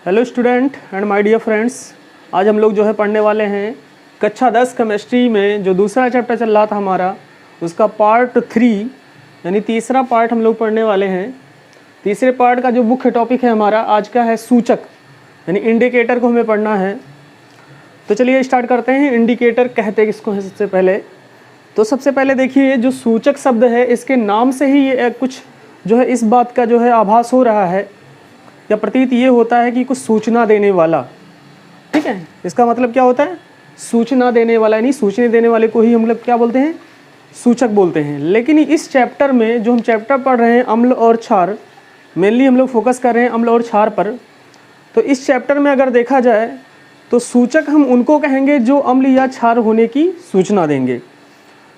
Hello student and my dear friends, आज हम लोग जो है पढ़ने वाले हैं कक्षा 10 केमिस्ट्री में जो दूसरा चैप्टर चल रहा था हमारा, उसका पार्ट 3 यानी तीसरा पार्ट हम लोग पढ़ने वाले हैं। तीसरे पार्ट का जो मुख्य टॉपिक है हमारा आज का है सूचक, यानी इंडिकेटर को हमें पढ़ना है। तो चलिए स्टार्ट करते हैं। इंडिकेटर कहते किसको हैं सबसे पहले? तो सबसे पहले देखिए, जो सूचक शब्द है इसके नाम से ही ये कुछ जो है इस बात का जो है आभास हो रहा है या प्रतीत ये होता है कि कुछ सूचना देने वाला। ठीक है, इसका मतलब क्या होता है? सूचना देने वाला, यानी सूचना देने वाले को ही हम लोग क्या बोलते हैं? सूचक बोलते हैं। लेकिन इस चैप्टर में जो हम चैप्टर पढ़ रहे हैं अम्ल और क्षार, मेनली हम लोग फोकस कर रहे हैं अम्ल और क्षार पर। तो इस चैप्टर में अगर देखा जाए तो सूचक हम उनको कहेंगे जो अम्ल या क्षार होने की सूचना देंगे।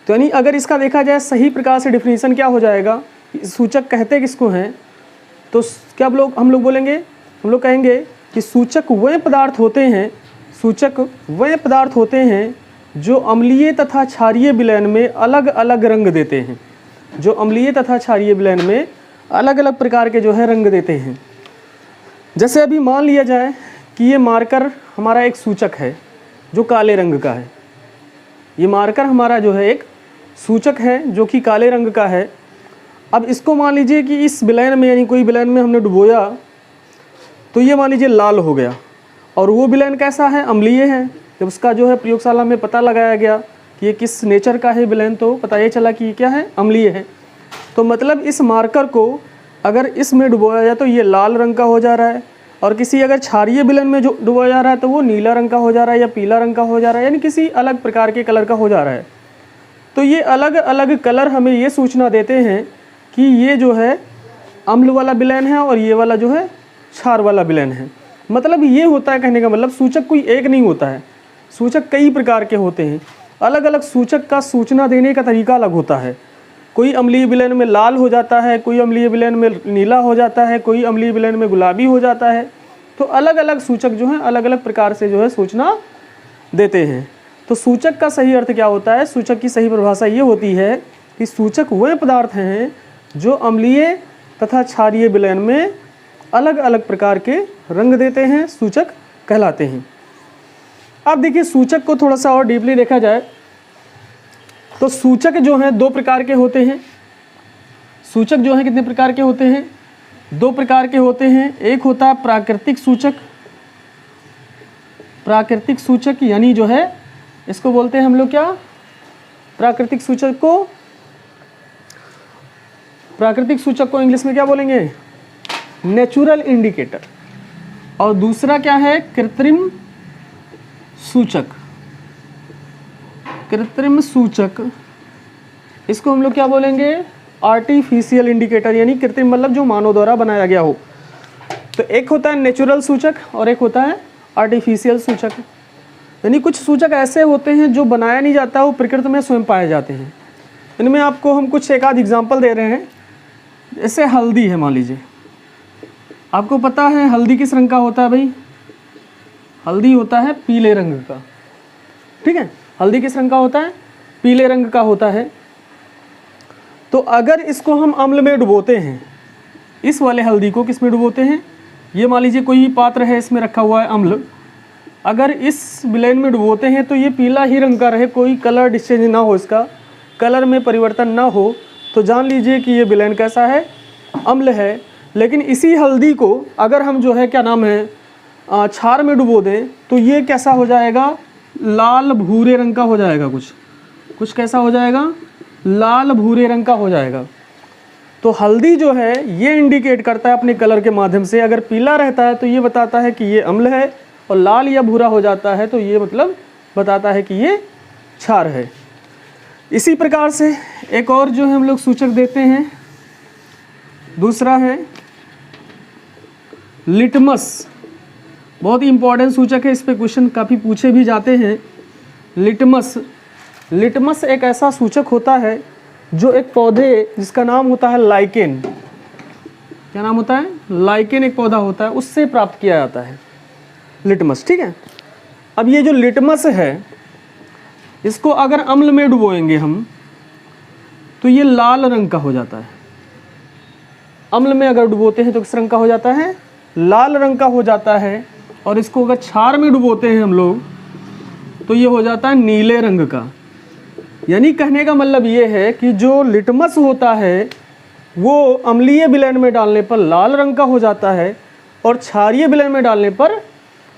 तो यानी अगर इसका देखा जाए सही प्रकार से डिफिनीशन क्या हो जाएगा, सूचक कहते किसको हैं? तो क्या हम लोग बोलेंगे, हम लोग कहेंगे कि सूचक वे पदार्थ होते हैं, सूचक वे पदार्थ होते हैं जो अम्लीय तथा क्षारीय विलयन में अलग अलग रंग देते हैं, जो अम्लीय तथा क्षारीय विलयन में अलग अलग प्रकार के जो है रंग देते हैं। जैसे अभी मान लिया जाए कि ये मार्कर हमारा एक सूचक है जो काले रंग का है। ये मार्कर हमारा जो है एक सूचक है जो कि काले रंग का है। अब इसको मान लीजिए कि इस विलयन में, यानी कोई विलयन में हमने डुबोया तो ये मान लीजिए लाल हो गया, और वो विलयन कैसा है? अम्लीय है। जब उसका जो है प्रयोगशाला में पता लगाया गया कि ये किस नेचर का है विलयन, तो पता ये चला कि ये क्या है? अम्लीय है। तो मतलब इस मार्कर को अगर इसमें डुबोया जाए तो ये लाल रंग का हो जा रहा है, और किसी अगर क्षारीय विलयन में जो डुबोया जा रहा है तो वो नीला रंग का हो जा रहा है या पीला रंग का हो जा रहा है, यानी किसी अलग प्रकार के कलर का हो जा रहा है। तो ये अलग अलग कलर हमें ये सूचना देते हैं कि ये जो है अम्ल वाला विलयन है और ये वाला जो है क्षार वाला विलयन है। मतलब ये होता है, कहने का मतलब सूचक कोई एक नहीं होता है, सूचक कई प्रकार के होते हैं। अलग अलग सूचक का सूचना देने का तरीका अलग होता है। कोई अम्लीय विलयन में लाल हो जाता है, कोई अम्लीय विलयन में नीला हो जाता है, कोई अम्लीय विलयन में गुलाबी हो जाता है। तो अलग अलग सूचक जो हैं अलग अलग प्रकार से जो है सूचना देते हैं। तो सूचक का सही अर्थ क्या होता है? सूचक की सही परिभाषा ये होती है कि सूचक वे पदार्थ हैं जो अम्लीय तथा क्षारीय विलयन में अलग अलग प्रकार के रंग देते हैं, सूचक कहलाते हैं। अब देखिए, सूचक को थोड़ा सा और डीपली देखा जाए तो सूचक जो हैं दो प्रकार के होते हैं। सूचक जो हैं कितने प्रकार के होते हैं? दो प्रकार के होते हैं। एक होता है प्राकृतिक सूचक। प्राकृतिक सूचक यानी जो है इसको बोलते हैं हम लोग क्या? प्राकृतिक सूचक को इंग्लिश में क्या बोलेंगे? Natural indicator. और दूसरा क्या है? कृत्रिम सूचक। कृत्रिम सूचक, इसको हम लोग क्या बोलेंगे? आर्टिफिशियल इंडिकेटर, यानी कृत्रिम मतलब जो मानव द्वारा बनाया गया हो। तो एक होता है नेचुरल सूचक और एक होता है आर्टिफिशियल सूचक। यानी कुछ सूचक ऐसे होते हैं जो बनाया नहीं जाता, वो प्रकृति में स्वयं पाए जाते हैं। इनमें आपको हम कुछ एक आध एग्जाम्पल दे रहे हैं। जैसे हल्दी है, मान लीजिए आपको पता है हल्दी किस रंग का होता है भाई? हल्दी होता है पीले रंग का। ठीक है, हल्दी किस रंग का होता है? पीले रंग का होता है। तो अगर इसको हम अम्ल में डुबोते हैं, इस वाले हल्दी को किस में डुबोते हैं? ये मान लीजिए कोई पात्र है, इसमें रखा हुआ है अम्ल। अगर इस विलयन में डुबोते हैं तो ये पीला ही रंग का रहे, कोई कलर डिस्चेंज ना हो, इसका कलर में परिवर्तन ना हो, तो जान लीजिए कि ये विलयन कैसा है? अम्ल है। लेकिन इसी हल्दी को अगर हम जो है क्या नाम है क्षार में डुबो दें तो ये कैसा हो जाएगा? लाल भूरे रंग का हो जाएगा। कुछ कैसा हो जाएगा? लाल भूरे रंग का हो जाएगा। तो हल्दी जो है ये इंडिकेट करता है अपने कलर के माध्यम से। अगर पीला रहता है तो ये बताता है कि ये अम्ल है, और लाल या भूरा हो जाता है तो ये मतलब बताता है कि ये क्षार है। इसी प्रकार से एक और जो है हम लोग सूचक देते हैं, दूसरा है लिटमस। बहुत ही इंपॉर्टेंट सूचक है, इस पे क्वेश्चन काफ़ी पूछे भी जाते हैं। लिटमस एक ऐसा सूचक होता है जो एक पौधे जिसका नाम होता है लाइकेन। क्या नाम होता है? लाइकेन एक पौधा होता है, उससे प्राप्त किया जाता है लिटमस। ठीक है, अब ये जो लिटमस है इसको अगर अम्ल में डुबोएंगे हम तो ये लाल रंग का हो जाता है। अम्ल में अगर डुबोते हैं तो किस रंग का हो जाता है? लाल रंग का हो जाता है और इसको अगर क्षार में डुबोते हैं हम लोग तो ये हो जाता है नीले रंग का। यानी कहने का मतलब ये है कि जो लिटमस होता है वो अम्लीय विलयन में डालने पर लाल रंग का हो जाता है और क्षारीय विलयन में डालने पर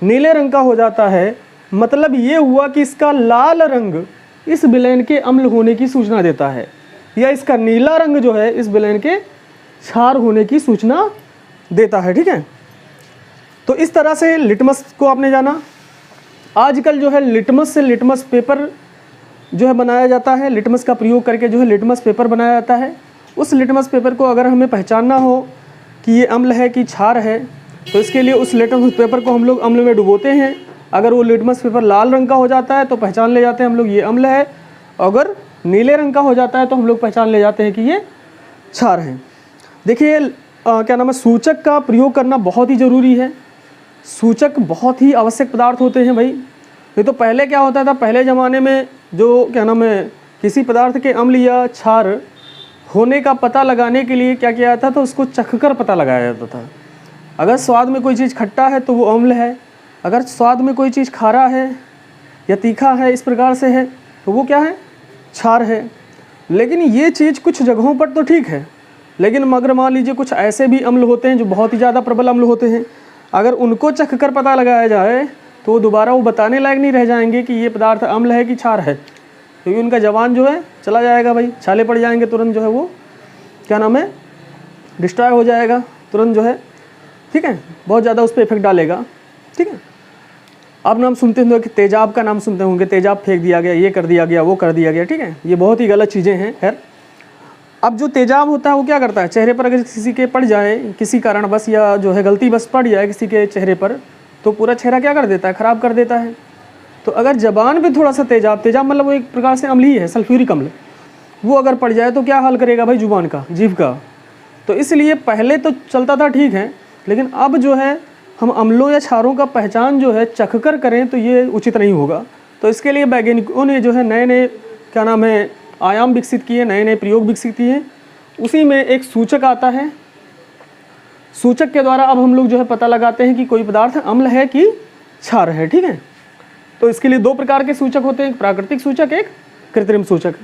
नीले रंग का हो जाता है। मतलब ये हुआ कि इसका लाल रंग इस विलयन के अम्ल होने की सूचना देता है, या इसका नीला रंग जो है इस विलयन के क्षार होने की सूचना देता है। ठीक है, तो इस तरह से लिटमस को आपने जाना। आजकल जो है लिटमस से लिटमस पेपर जो है बनाया जाता है, लिटमस का प्रयोग करके जो है लिटमस पेपर बनाया जाता है। उस लिटमस पेपर को अगर हमें पहचानना हो कि ये अम्ल है कि क्षार है तो इसके लिए उस लिटमस पेपर को हम लोग अम्ल में डुबोते हैं। अगर वो लिटमस पेपर लाल रंग का हो जाता है तो पहचान ले जाते हैं हम लोग ये अम्ल है, अगर नीले रंग का हो जाता है तो हम लोग पहचान ले जाते हैं कि ये क्षार है। देखिए क्या नाम है, सूचक का प्रयोग करना बहुत ही ज़रूरी है। सूचक बहुत ही आवश्यक पदार्थ होते हैं भाई। नहीं तो पहले क्या होता था, पहले ज़माने में जो क्या नाम है किसी पदार्थ के अम्ल या क्षार होने का पता लगाने के लिए क्या किया जाता था, उसको चखकर पता लगाया जाता था। अगर स्वाद में कोई चीज़ खट्टा है तो वो अम्ल है, अगर स्वाद में कोई चीज़ खारा है या तीखा है इस प्रकार से है तो वो क्या है, क्षार है। लेकिन ये चीज़ कुछ जगहों पर तो ठीक है, लेकिन मगर मान लीजिए कुछ ऐसे भी अम्ल होते हैं जो बहुत ही ज़्यादा प्रबल अम्ल होते हैं, अगर उनको चखकर पता लगाया जाए तो दोबारा वो बताने लायक नहीं रह जाएंगे कि ये पदार्थ अम्ल है कि क्षार है, क्योंकि उनका जवान जो है चला जाएगा भाई, छाले पड़ जाएंगे तुरंत, जो है वो क्या नाम है डिस्ट्रॉय हो जाएगा तुरंत जो है। ठीक है, बहुत ज़्यादा उस पर इफेक्ट डालेगा। ठीक है, आप नाम सुनते होंगे कि तेजाब का नाम सुनते होंगे, तेजाब फेंक दिया गया, ये कर दिया गया, वो कर दिया गया। ठीक है, ये बहुत ही गलत चीज़ें हैं। खैर, अब जो तेजाब होता है वो क्या करता है, चेहरे पर अगर किसी के पड़ जाए किसी कारण बस, या जो है गलती बस पड़ जाए किसी के चेहरे पर, तो पूरा चेहरा क्या कर देता है, ख़राब कर देता है। तो अगर ज़बान पे थोड़ा सा तेजाब मतलब वो एक प्रकार से अम्ल ही है, सल्फ्यूरिक अम्ल, वो अगर पड़ जाए तो क्या हाल करेगा भाई जुबान का, जीभ का। तो इसलिए पहले तो चलता था ठीक है, लेकिन अब जो है हम अम्लों या क्षारों का पहचान जो है चखकर करें तो ये उचित नहीं होगा। तो इसके लिए वैज्ञानिकों ने जो है नए नए क्या नाम है आयाम विकसित किए, नए नए प्रयोग विकसित किए। उसी में एक सूचक आता है, सूचक के द्वारा अब हम लोग जो है पता लगाते हैं कि कोई पदार्थ अम्ल है कि क्षार है। ठीक है, तो इसके लिए दो प्रकार के सूचक होते हैं, एक प्राकृतिक सूचक, एक कृत्रिम सूचक।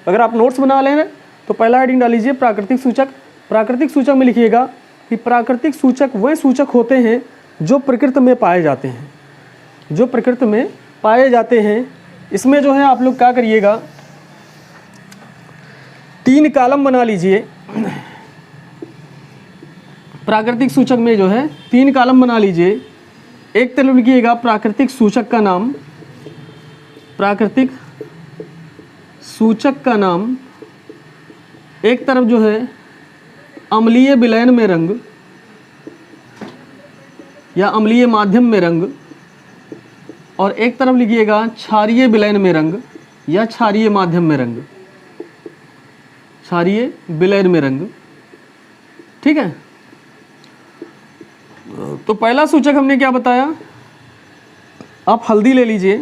अगर आप नोट्स बना लें तो पहला हेडिंग डाल लीजिए प्राकृतिक सूचक। प्राकृतिक सूचक में लिखिएगा कि प्राकृतिक सूचक वह सूचक होते हैं जो प्रकृति में पाए जाते हैं, जो प्रकृति में पाए जाते हैं। इसमें जो है आप लोग क्या करिएगा, 3 कॉलम बना लीजिए। प्राकृतिक सूचक में जो है 3 कॉलम बना लीजिए। एक तरफ लिखिएगा प्राकृतिक सूचक का नाम, प्राकृतिक सूचक का नाम, एक तरफ जो है अम्लीय विलयन में रंग या अम्लीय माध्यम में रंग, और एक तरफ लिखिएगा क्षारीय विलयन में रंग या क्षारीय माध्यम में रंग, क्षारीय विलयन में रंग। ठीक है, तो पहला सूचक हमने क्या बताया, आप हल्दी ले लीजिए,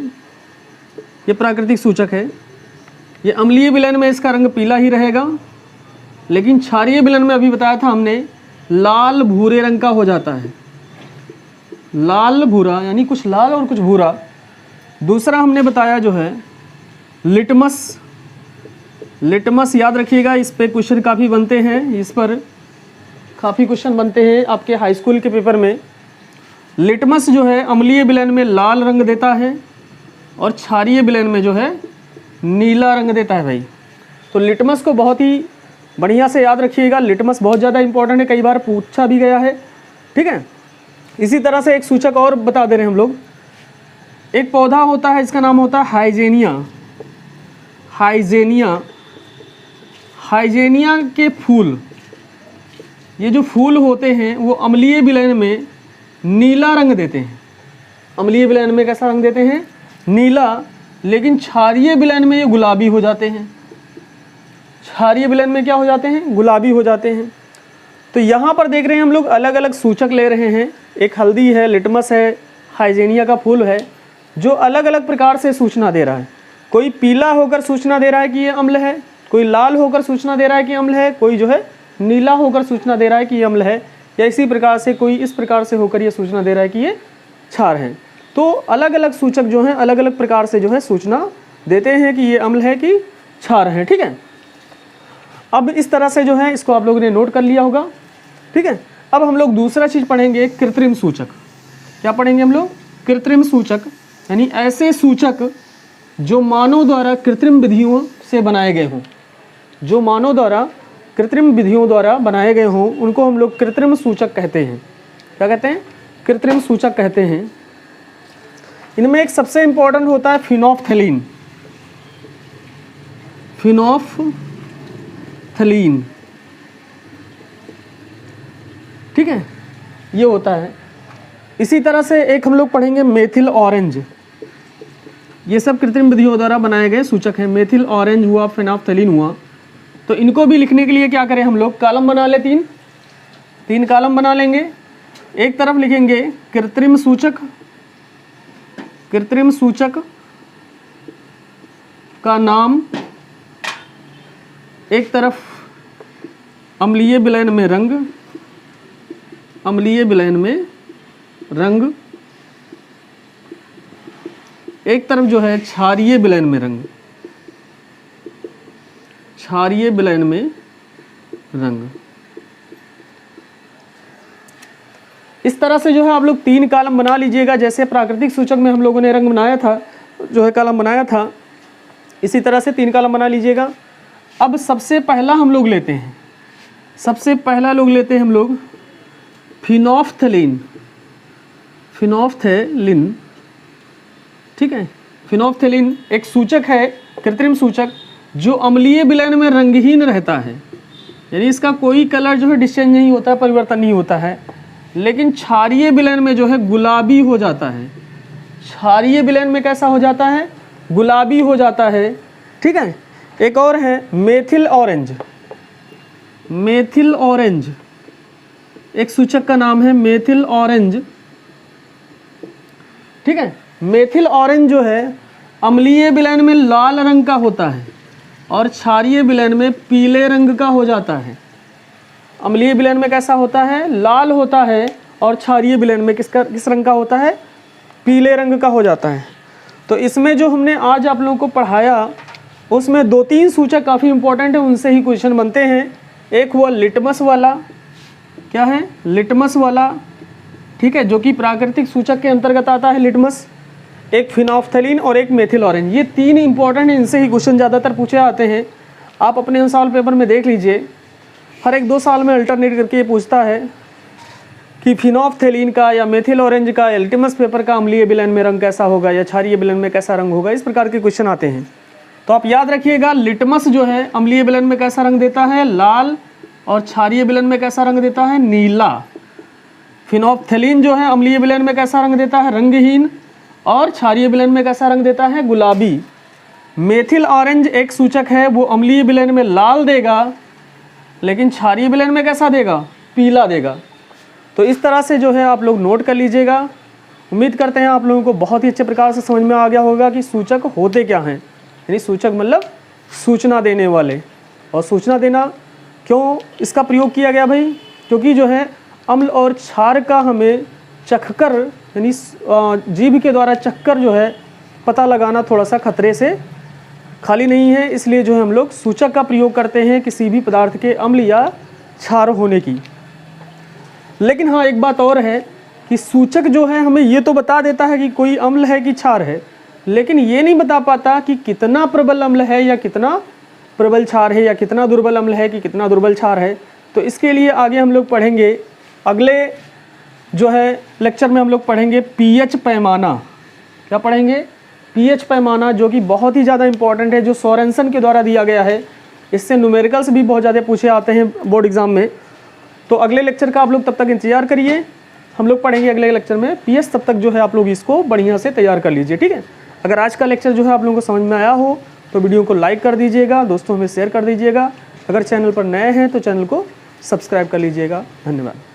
ये प्राकृतिक सूचक है। ये अम्लीय विलयन में इसका रंग पीला ही रहेगा, लेकिन क्षारीय विलयन में अभी बताया था हमने लाल भूरे रंग का हो जाता है, लाल भूरा, यानी कुछ लाल और कुछ भूरा। दूसरा हमने बताया जो है लिटमस, लिटमस याद रखिएगा, इस पे क्वेश्चन काफ़ी बनते हैं, इस पर काफ़ी क्वेश्चन बनते हैं आपके हाई स्कूल के पेपर में। लिटमस जो है अम्लीय विलयन में लाल रंग देता है और क्षारीय विलयन में जो है नीला रंग देता है भाई। तो लिटमस को बहुत ही बढ़िया से याद रखिएगा, लिटमस बहुत ज़्यादा इंपॉर्टेंट है, कई बार पूछा भी गया है। ठीक है, इसी तरह से एक सूचक और बता दे रहे हैं हम लोग। एक पौधा होता है, इसका नाम होता है हाइजेनिया। हाइजेनिया, हाइजेनिया के फूल, ये जो फूल होते हैं वो अम्लीय विलयन में नीला रंग देते हैं। अम्लीय विलयन में कैसा रंग देते हैं, नीला, लेकिन क्षारीय विलयन में ये गुलाबी हो जाते हैं। क्षारीय विलयन में क्या हो जाते हैं, गुलाबी हो जाते हैं। तो यहाँ पर देख रहे हैं हम लोग अलग अलग सूचक ले रहे हैं, एक हल्दी है, लिटमस है, हाइजेनिया का फूल है, जो अलग अलग प्रकार से सूचना दे रहा है। कोई पीला होकर सूचना दे रहा है कि ये अम्ल है, कोई लाल होकर सूचना दे रहा है कि अम्ल है, कोई जो है नीला होकर सूचना दे रहा है कि ये अम्ल है, या इसी प्रकार से कोई इस प्रकार से होकर ये सूचना दे रहा है कि ये क्षार है। तो अलग अलग सूचक जो हैं अलग अलग प्रकार से जो है सूचना देते हैं कि ये अम्ल है कि क्षार है। ठीक है, अब इस तरह से जो है इसको आप लोगों ने नोट कर लिया होगा। ठीक है, अब हम लोग दूसरा चीज़ पढ़ेंगे, कृत्रिम सूचक। क्या पढ़ेंगे हम लोग? कृत्रिम सूचक, यानी ऐसे सूचक जो मानव द्वारा कृत्रिम विधियों से बनाए गए हों, जो मानव द्वारा कृत्रिम विधियों द्वारा बनाए गए हों, उनको हम लोग कृत्रिम सूचक कहते हैं। क्या कहते हैं? कृत्रिम सूचक कहते हैं। इनमें एक सबसे इंपॉर्टेंट होता है फिनोफ्थलीन। फिनोफ्थलीन, ठीक है, ये होता है। इसी तरह से एक हम लोग पढ़ेंगे मेथिल ऑरेंज। ये सब कृत्रिम विधियों द्वारा बनाए गए सूचक हैं। मेथिल ऑरेंज हुआ, फिनोफ्थलीन हुआ। तो इनको भी लिखने के लिए क्या करें हम लोग? कॉलम बना ले, तीन कॉलम बना लेंगे। एक तरफ लिखेंगे कृत्रिम सूचक, कृत्रिम सूचक का नाम, एक तरफ अम्लीय विलयन में रंग, अम्लीय विलयन में रंग, एक तरफ जो है क्षारीय विलयन में रंग, क्षारीय विलयन में रंग। इस तरह से जो है आप लोग 3 कॉलम बना लीजिएगा। जैसे प्राकृतिक सूचक में हम लोगों ने रंग बनाया था, जो है कॉलम बनाया था, इसी तरह से 3 कॉलम बना लीजिएगा। अब सबसे पहला हम लोग लेते हैं, सबसे पहला लोग लेते हैं हम लोग फिनोफ्थलीन। फिनोफ्थलीन, ठीक है, फिनोफ्थलीन एक सूचक है, कृत्रिम सूचक, जो अम्लीय विलयन में रंगहीन रहता है, यानी इसका कोई कलर जो है डिस्चेंज नहीं होता है, परिवर्तन नहीं होता है, लेकिन क्षारीय विलयन में जो है गुलाबी हो जाता है। क्षारीय विलयन में कैसा हो जाता है? गुलाबी हो जाता है। ठीक है, एक और है मेथिल ऑरेंज। मेथिल ऑरेंज एक सूचक का नाम है, मेथिल ऑरेंज। ठीक है, मेथिल ऑरेंज जो है अम्लीय विलयन में लाल रंग का होता है और क्षारीय विलयन में पीले रंग का हो जाता है। अम्लीय विलयन में कैसा होता है? लाल होता है, और क्षारीय विलयन में किस रंग का होता है? पीले रंग का हो जाता है। तो इसमें जो हमने आज आप लोगों को पढ़ाया उसमें 2-3 सूचक काफ़ी इंपॉर्टेंट है, उनसे ही क्वेश्चन बनते हैं। एक हुआ लिटमस वाला, क्या है? लिटमस वाला, ठीक है, जो कि प्राकृतिक सूचक के अंतर्गत आता है लिटमस। एक फिनोफ्थलीन और एक मेथिल ऑरेंज, ये 3 इंपॉर्टेंट हैं, इनसे ही क्वेश्चन ज़्यादातर पूछे आते हैं। आप अपने अनुसार पेपर में देख लीजिए, हर 1-2 साल में अल्टरनेट करके ये पूछता है कि फिनोफ्थलीन का या मेथिल ऑरेंज का लिटमस पेपर का अम्लीय विलयन में रंग कैसा होगा या क्षारीय विलयन में कैसा रंग होगा, इस प्रकार के क्वेश्चन आते हैं। तो आप याद रखिएगा, लिटमस जो है अम्लीय विलयन में कैसा रंग देता है? लाल, और क्षारीय विलयन में कैसा रंग देता है? नीला। फिनोफ्थलीन जो है अम्लीय विलयन में कैसा रंग देता है? रंगहीन, और क्षारीय विलयन में कैसा रंग देता है? गुलाबी। मेथिल ऑरेंज एक सूचक है, वो अम्लीय विलयन में लाल देगा, लेकिन क्षारीय विलयन में कैसा देगा? पीला देगा। तो इस तरह से जो है आप लोग नोट कर लीजिएगा। उम्मीद करते हैं आप लोगों को बहुत ही अच्छे प्रकार से समझ में आ गया होगा कि सूचक होते क्या हैं। यानी सूचक मतलब सूचना देने वाले। और सूचना देना क्यों इसका प्रयोग किया गया भाई? क्योंकि जो है अम्ल और क्षार का हमें चखकर, यानी जीभ के द्वारा चखकर जो है पता लगाना थोड़ा सा खतरे से खाली नहीं है, इसलिए जो है हम लोग सूचक का प्रयोग करते हैं किसी भी पदार्थ के अम्ल या क्षार होने की। लेकिन हाँ, एक बात और है कि सूचक जो है हमें ये तो बता देता है कि कोई अम्ल है कि क्षार है, लेकिन ये नहीं बता पाता कि कितना प्रबल अम्ल है या कितना प्रबल क्षार है, या कितना दुर्बल अम्ल है कि कितना दुर्बल क्षार है। तो इसके लिए आगे हम लोग पढ़ेंगे, अगले जो है लेक्चर में हम लोग पढ़ेंगे पीएच पैमाना। क्या पढ़ेंगे? पीएच पैमाना, जो कि बहुत ही ज़्यादा इंपॉर्टेंट है, जो सोरेनसन के द्वारा दिया गया है। इससे न्यूमेरिकल्स भी बहुत ज़्यादा पूछे आते हैं बोर्ड एग्जाम में। तो अगले लेक्चर का आप लोग तब तक इंतजार करिए, हम लोग पढ़ेंगे अगले लेक्चर में पीएच। तब तक जो है आप लोग इसको बढ़िया से तैयार कर लीजिए, ठीक है। अगर आज का लेक्चर जो है आप लोगों को समझ में आया हो तो वीडियो को लाइक कर दीजिएगा, दोस्तों में शेयर कर दीजिएगा। अगर चैनल पर नए हैं तो चैनल को सब्सक्राइब कर लीजिएगा। धन्यवाद।